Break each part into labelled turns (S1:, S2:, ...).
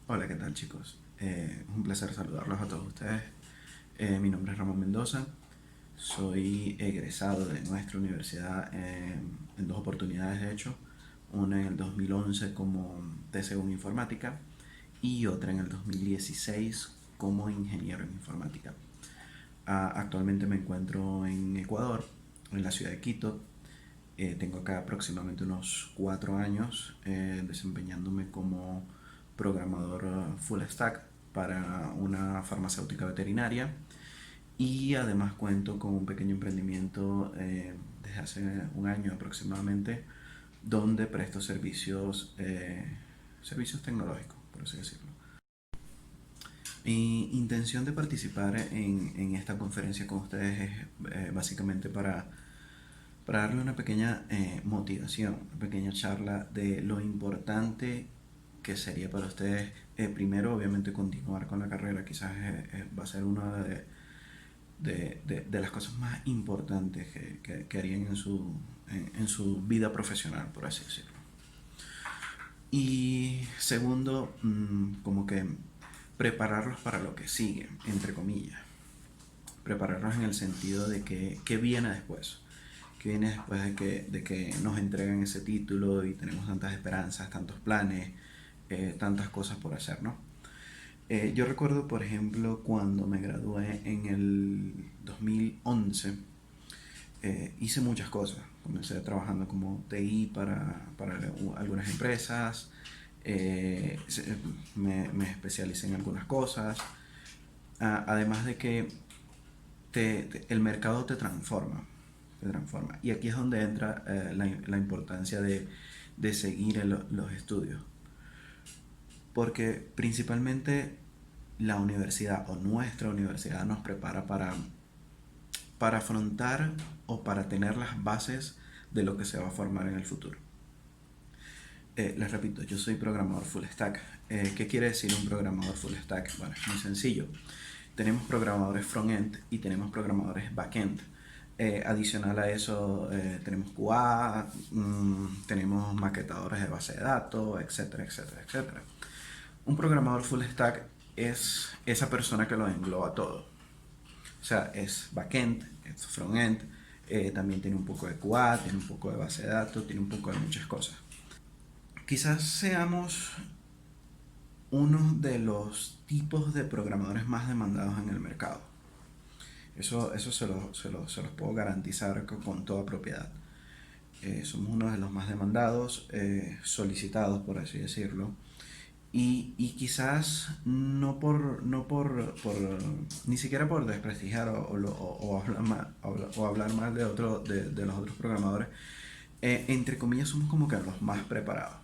S1: Hola, ¿qué tal chicos? Es un placer saludarlos a todos ustedes. Mi nombre es Ramón Mendoza, soy egresado de nuestra universidad en dos oportunidades de hecho, una en el 2011 como TCU en informática y otra en el 2016 como ingeniero en informática. Actualmente me encuentro en Ecuador, en la ciudad de Quito. Tengo acá aproximadamente unos 4 años desempeñándome como programador full stack para una farmacéutica veterinaria y además cuento con un pequeño emprendimiento desde hace un año aproximadamente donde presto servicios tecnológicos, por así decirlo. Mi intención de participar en esta conferencia con ustedes es básicamente para darle una pequeña motivación, una pequeña charla de lo importante que sería para ustedes, primero obviamente continuar con la carrera, quizás va a ser una de las cosas más importantes que harían en su vida profesional, por así decirlo. Y segundo, como que prepararlos para lo que sigue, entre comillas. Prepararlos en el sentido de que qué viene después. ¿Qué viene después de que nos entregan ese título y tenemos tantas esperanzas, tantos planes, tantas cosas por hacer, ¿no? Yo recuerdo, por ejemplo, cuando me gradué en el 2011, hice muchas cosas. Comencé trabajando como TI para algunas empresas, me especialicé en algunas cosas, además de que el mercado te transforma. Y aquí es donde entra la importancia de seguir los estudios. Porque principalmente la universidad o nuestra universidad nos prepara para afrontar o para tener las bases de lo que se va a formar en el futuro. Les repito, yo soy programador full stack. ¿Qué quiere decir un programador full stack? Bueno, es muy sencillo. Tenemos programadores front-end y tenemos programadores back-end. Adicional a eso, tenemos QA, tenemos maquetadores de base de datos, etcétera, etcétera, etcétera. Un programador full stack es esa persona que lo engloba todo. O sea, es backend, es frontend, también tiene un poco de QA, tiene un poco de base de datos, tiene un poco de muchas cosas. Quizás seamos uno de los tipos de programadores más demandados en el mercado. Eso se los puedo garantizar con toda propiedad. Somos uno de los más demandados, solicitados, por así decirlo. Y quizás ni siquiera por desprestigiar o hablar mal de los otros programadores, entre comillas somos como que los más preparados.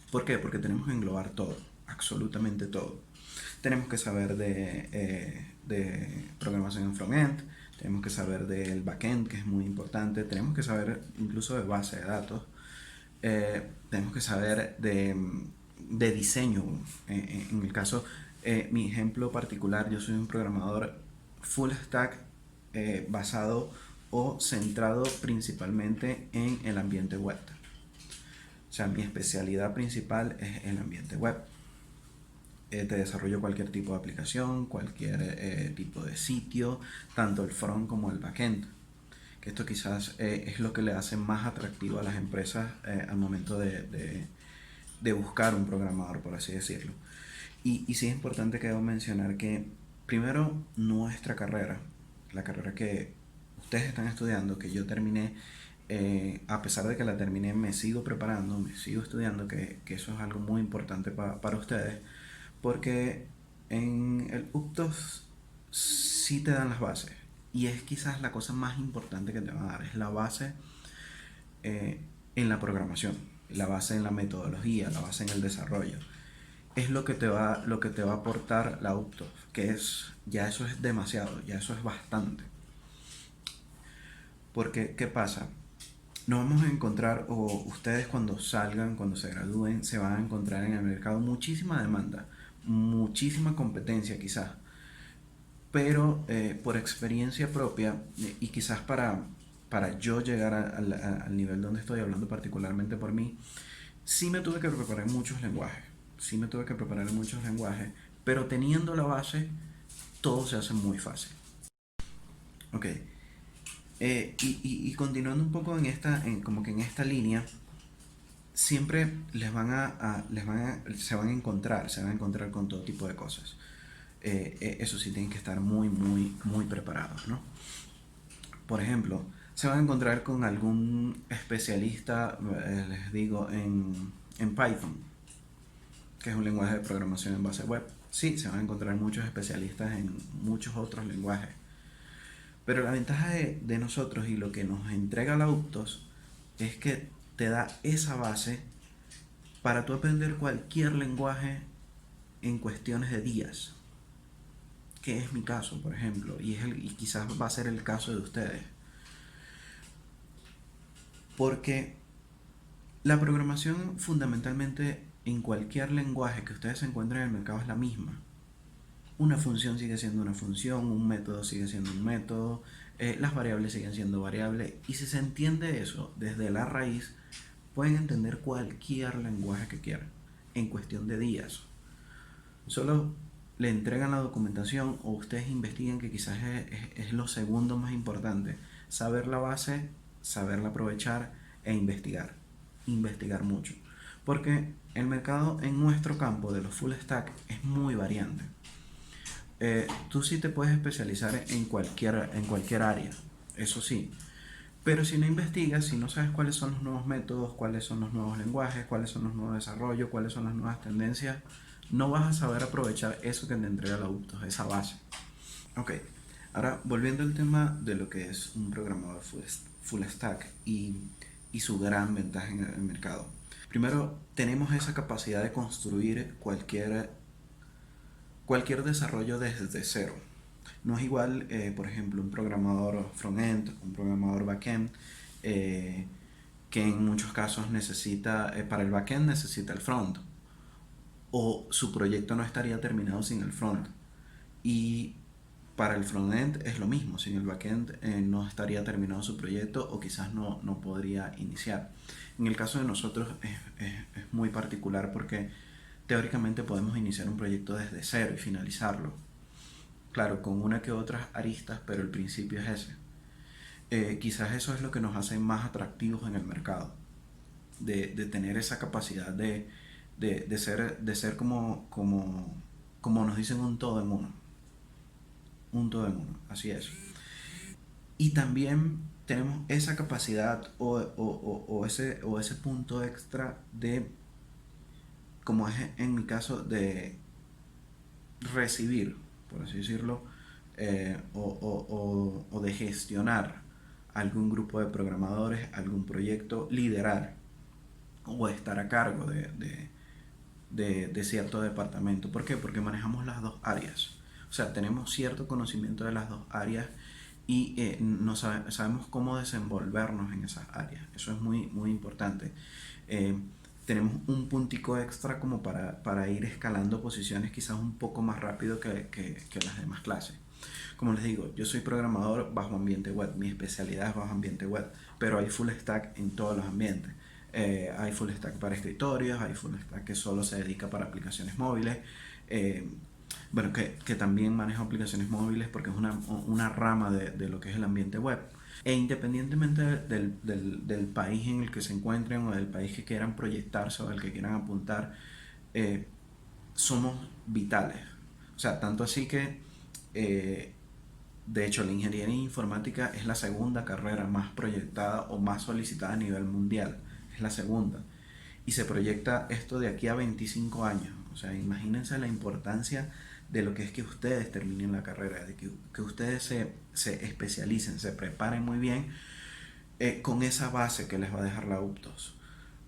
S1: ¿Por qué? Porque tenemos que englobar todo, absolutamente todo. Tenemos que saber de programación en frontend, tenemos que saber del backend, que es muy importante, tenemos que saber incluso de base de datos, tenemos que saber de diseño. En el caso, mi ejemplo particular, yo soy un programador full stack basado o centrado principalmente en el ambiente web. O sea, mi especialidad principal es el ambiente web. Te desarrollo cualquier tipo de aplicación, cualquier tipo de sitio, tanto el front como el backend. Que esto quizás es lo que le hace más atractivo a las empresas al momento de buscar un programador, por así decirlo. Y sí es importante que debo mencionar que primero nuestra carrera, la carrera que ustedes están estudiando, que yo terminé, a pesar de que la terminé, me sigo preparando, me sigo estudiando, que eso es algo muy importante para ustedes, porque en el UPTOS sí te dan las bases. Y es quizás la cosa más importante que te van a dar, es la base eh, en la programación, la base en la metodología, la base en el desarrollo. Es lo que te va a aportar la UPTOS, que ya eso es demasiado, ya eso es bastante. Porque, ¿qué pasa? Nos vamos a encontrar, o ustedes cuando salgan, cuando se gradúen, se van a encontrar en el mercado muchísima demanda, muchísima competencia quizás, pero por experiencia propia y quizás para yo llegar al nivel donde estoy hablando particularmente por mí, sí me tuve que preparar muchos lenguajes. sí me tuve que preparar en muchos lenguajes, pero teniendo la base, todo se hace muy fácil. Ok, y continuando un poco como que en esta línea, siempre se van a encontrar con todo tipo de cosas. Eso sí, tienen que estar muy, muy, muy preparados, ¿no? Por ejemplo, se van a encontrar con algún especialista, les digo, en Python, que es un lenguaje de programación en base web. Sí, se van a encontrar muchos especialistas en muchos otros lenguajes. Pero la ventaja de nosotros y lo que nos entrega la Uptos es que te da esa base para tú aprender cualquier lenguaje en cuestiones de días, que es mi caso, por ejemplo, y quizás va a ser el caso de ustedes. Porque la programación fundamentalmente en cualquier lenguaje que ustedes se encuentren en el mercado es la misma. Una función sigue siendo una función, un método sigue siendo un método, las variables siguen siendo variables, y si se entiende eso desde la raíz, pueden entender cualquier lenguaje que quieran en cuestión de días. Solo le entregan la documentación o ustedes investiguen, que quizás es lo segundo más importante: saber la base, saberla aprovechar e investigar. Investigar mucho. Porque el mercado en nuestro campo de los full stack es muy variante. Tú sí te puedes especializar en cualquier área, eso sí. Pero si no investigas, si no sabes cuáles son los nuevos métodos, cuáles son los nuevos lenguajes, cuáles son los nuevos desarrollos, cuáles son las nuevas tendencias, no vas a saber aprovechar eso que te entrega la UPTOS, esa base. Ok, ahora volviendo al tema de lo que es un programador full stack y su gran ventaja en el mercado. Primero, tenemos esa capacidad de construir cualquier desarrollo desde cero. No es igual, por ejemplo, un programador front-end, un programador back-end, que en muchos casos necesita, para el back-end necesita el front, o su proyecto no estaría terminado sin el front. Y para el front-end es lo mismo, sin el back-end no estaría terminado su proyecto, o quizás no podría iniciar. En el caso de nosotros es muy particular, porque teóricamente podemos iniciar un proyecto desde cero y finalizarlo. Claro, con una que otras aristas, pero el principio es ese. Quizás eso es lo que nos hace más atractivos en el mercado, de tener esa capacidad de ser como nos dicen, un todo en uno. Un todo en uno, así es. Y también tenemos esa capacidad o ese punto extra de, como es en mi caso, de recibir, por así decirlo, o de gestionar algún grupo de programadores, algún proyecto, liderar o estar a cargo de cierto departamento. ¿Por qué? Porque manejamos las dos áreas. O sea, tenemos cierto conocimiento de las dos áreas, y sabemos cómo desenvolvernos en esas áreas. Eso es muy, muy importante. Tenemos un puntico extra como para ir escalando posiciones quizás un poco más rápido que las demás clases. Como les digo, yo soy programador bajo ambiente web, mi especialidad es bajo ambiente web, pero hay full stack en todos los ambientes. Hay full stack para escritorios, hay full stack que solo se dedica para aplicaciones móviles. Bueno, que también maneja aplicaciones móviles porque es una rama de lo que es el ambiente web. E independientemente del país en el que se encuentren, o del país que quieran proyectarse, o del que quieran apuntar, somos vitales. O sea, tanto así que, de hecho, la ingeniería informática es la segunda carrera más proyectada o más solicitada a nivel mundial. Es la segunda. Y se proyecta esto de aquí a 25 años. O sea, imagínense la importancia de lo que es que ustedes terminen la carrera, de que ustedes se especialicen, se preparen muy bien, con esa base que les va a dejar la UPTOS.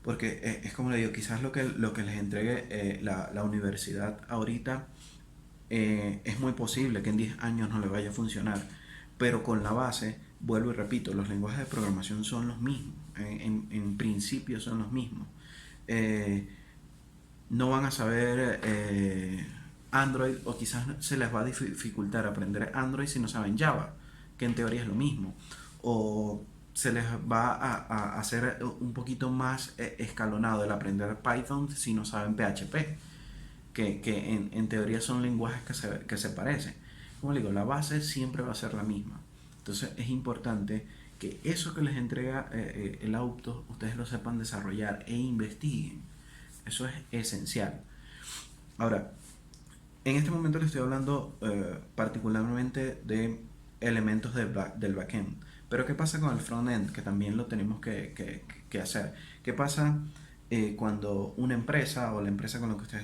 S1: Porque es como le digo, quizás lo que les entregue la universidad ahorita, es muy posible que en 10 años no le vaya a funcionar, pero con la base, vuelvo y repito, los lenguajes de programación son los mismos, en principio son los mismos. No van a saber Android, o quizás se les va a dificultar aprender Android si no saben Java, que en teoría es lo mismo, o se les va a hacer un poquito más escalonado el aprender Python si no saben PHP. que en teoría son lenguajes que se parecen. Como le digo, la base siempre va a ser la misma. Entonces es importante que eso que les entrega el auto, ustedes lo sepan desarrollar e investiguen. Eso es esencial. Ahora, en este momento les estoy hablando particularmente de elementos del backend. Pero ¿qué pasa con el frontend? Que también lo tenemos que hacer. ¿Qué pasa cuando una empresa o la empresa con la que ustedes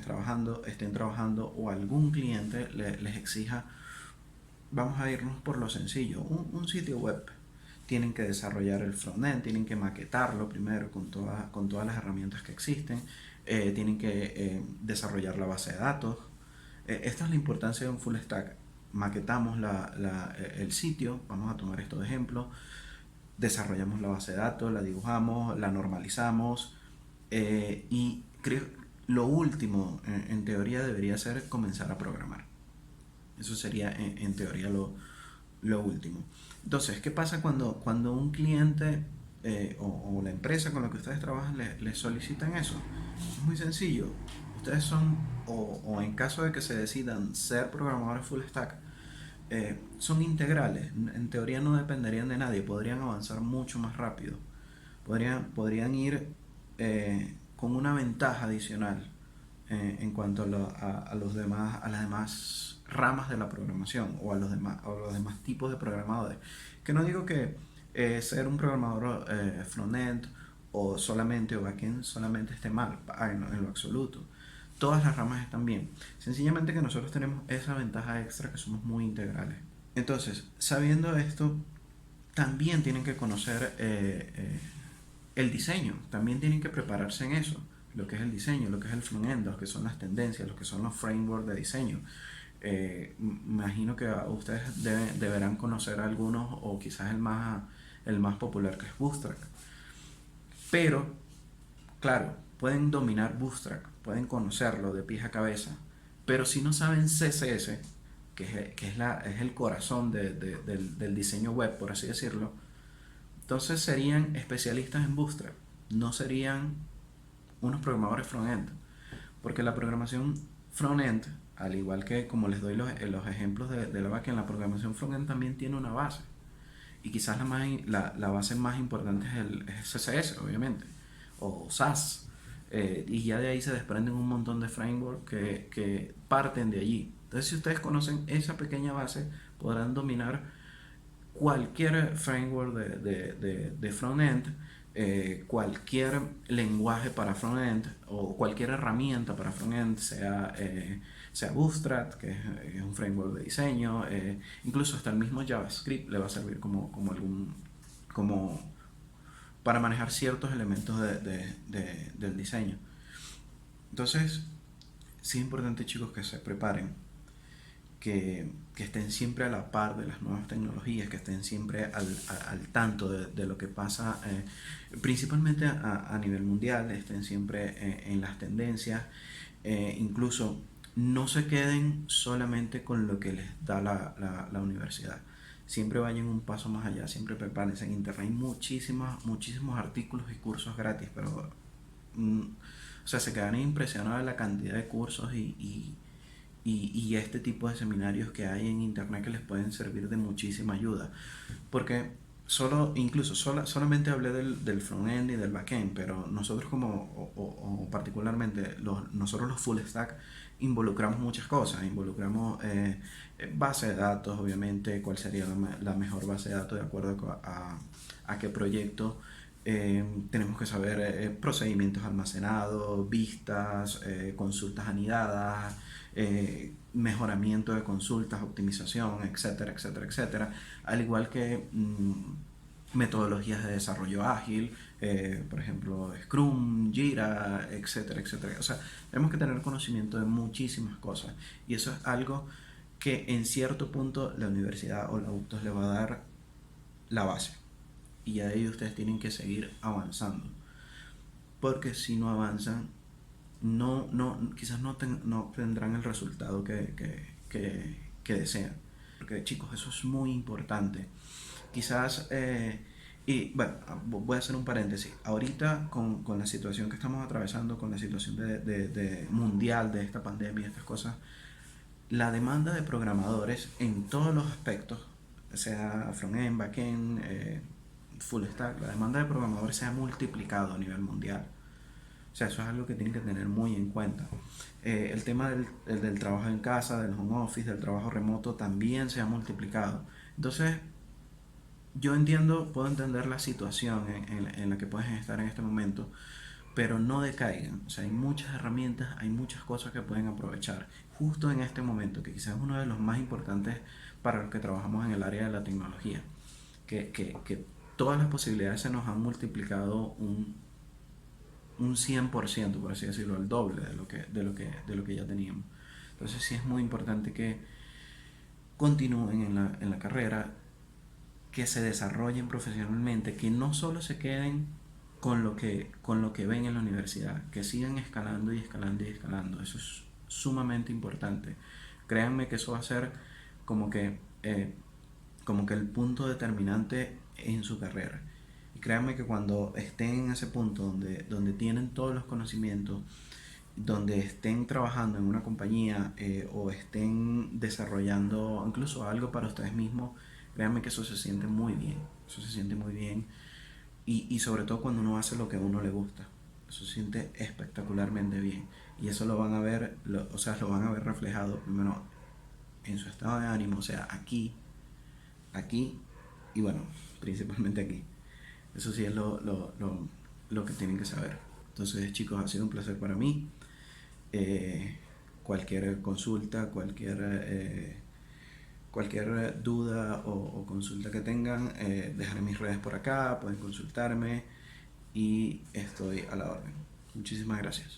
S1: estén trabajando o algún cliente les exija, vamos a irnos por lo sencillo, un sitio web? Tienen que desarrollar el frontend, tienen que maquetarlo primero con todas las herramientas que existen, tienen que desarrollar la base de datos. Esta es la importancia de un full stack. Maquetamos el sitio, vamos a tomar estos ejemplos, desarrollamos la base de datos, la dibujamos, la normalizamos y creo lo último en teoría debería ser comenzar a programar. Eso sería en teoría lo último. Entonces, ¿qué pasa cuando un cliente o la empresa con la que ustedes trabajan les solicitan eso? Es muy sencillo. Ustedes son, o en caso de que se decidan ser programadores full stack, son integrales. En teoría no dependerían de nadie, podrían avanzar mucho más rápido. Podrían ir con una ventaja adicional en cuanto a las demás ramas de la programación o a los demás tipos de programadores. Que no digo que ser un programador frontend o solamente o backend solamente esté mal, en lo absoluto. Todas las ramas están bien. Sencillamente que nosotros tenemos esa ventaja extra que somos muy integrales. Entonces, sabiendo esto, también tienen que conocer el diseño. También tienen que prepararse en eso. Lo que es el diseño, lo que es el frontend, lo que son las tendencias, lo que son los frameworks de diseño. Imagino que ustedes deberán conocer algunos o quizás el más popular, que es Bootstrap. Pero, claro, pueden dominar Bootstrap, pueden conocerlo de pies a cabeza, pero si no saben CSS, es el corazón del diseño web, por así decirlo, entonces serían especialistas en Bootstrap, no serían unos programadores front-end, porque la programación front-end, al igual que como les doy los ejemplos de la backend, la programación front-end también tiene una base. Y quizás la base más importante es CSS, obviamente, o SAS. Y ya de ahí se desprenden un montón de frameworks que parten de allí. Entonces, si ustedes conocen esa pequeña base, podrán dominar cualquier framework de front-end, cualquier lenguaje para front-end o cualquier herramienta para front-end, sea Bootstrap, que es un framework de diseño, incluso hasta el mismo JavaScript le va a servir como para manejar ciertos elementos del diseño. Entonces, sí es importante, chicos, que se preparen, que estén siempre a la par de las nuevas tecnologías, que estén siempre al tanto de lo que pasa, principalmente a nivel mundial, estén siempre en las tendencias, incluso no se queden solamente con lo que les da la universidad. Siempre vayan un paso más allá, siempre prepárense. En internet hay muchísimos artículos y cursos gratis, pero o sea, se quedan impresionados de la cantidad de cursos y este tipo de seminarios que hay en internet que les pueden servir de muchísima ayuda. Porque solamente hablé del front-end y del back-end, pero nosotros o particularmente nosotros los full stack involucramos muchas cosas. Involucramos base de datos, obviamente, cuál sería la mejor base de datos de acuerdo a qué proyecto. Tenemos que saber procedimientos almacenados, vistas, consultas anidadas, mejoramiento de consultas, optimización, etcétera, etcétera, etcétera. Al igual que metodologías de desarrollo ágil, por ejemplo Scrum, Jira, etcétera, etcétera. O sea, tenemos que tener conocimiento de muchísimas cosas y eso es algo que en cierto punto la universidad o la UTOS le va a dar la base y de ahí ustedes tienen que seguir avanzando, porque si no avanzan quizás no tendrán el resultado que desean. Porque chicos, eso es muy importante. Quizás Y bueno, voy a hacer un paréntesis. Ahorita con la situación que estamos atravesando, con la situación de mundial de esta pandemia y estas cosas, la demanda de programadores en todos los aspectos, sea front-end, back-end, full stack, la demanda de programadores se ha multiplicado a nivel mundial. O sea, eso es algo que tienen que tener muy en cuenta. El tema del trabajo en casa, del home office, del trabajo remoto también se ha multiplicado. Entonces, yo entiendo, puedo entender la situación en la que puedes estar en este momento, pero no decaigan. O sea, hay muchas herramientas, hay muchas cosas que pueden aprovechar justo en este momento, que quizás es uno de los más importantes para los que trabajamos en el área de la tecnología. Que todas las posibilidades se nos han multiplicado un 100%, por así decirlo, el doble de lo que ya teníamos. Entonces sí es muy importante que continúen en la carrera, que se desarrollen profesionalmente, que no solo se queden con lo que ven en la universidad, que sigan escalando y escalando y escalando. Eso es sumamente importante. Créanme que eso va a ser como que, eh, como que el punto determinante en su carrera. Y créanme que cuando estén en ese punto donde tienen todos los conocimientos, donde estén trabajando en una compañía o estén desarrollando incluso algo para ustedes mismos, créanme que eso se siente muy bien. Eso se siente muy bien. Y sobre todo cuando uno hace lo que a uno le gusta. Eso se siente espectacularmente bien. Y eso lo van a ver, o sea, lo van a ver reflejado primero en su estado de ánimo, o sea, aquí y bueno, principalmente aquí. Eso sí es lo que tienen que saber. Entonces, chicos, ha sido un placer para mí. Eh, Cualquier consulta, cualquier duda o consulta que tengan, dejaré mis redes por acá, pueden consultarme y estoy a la orden. Muchísimas gracias.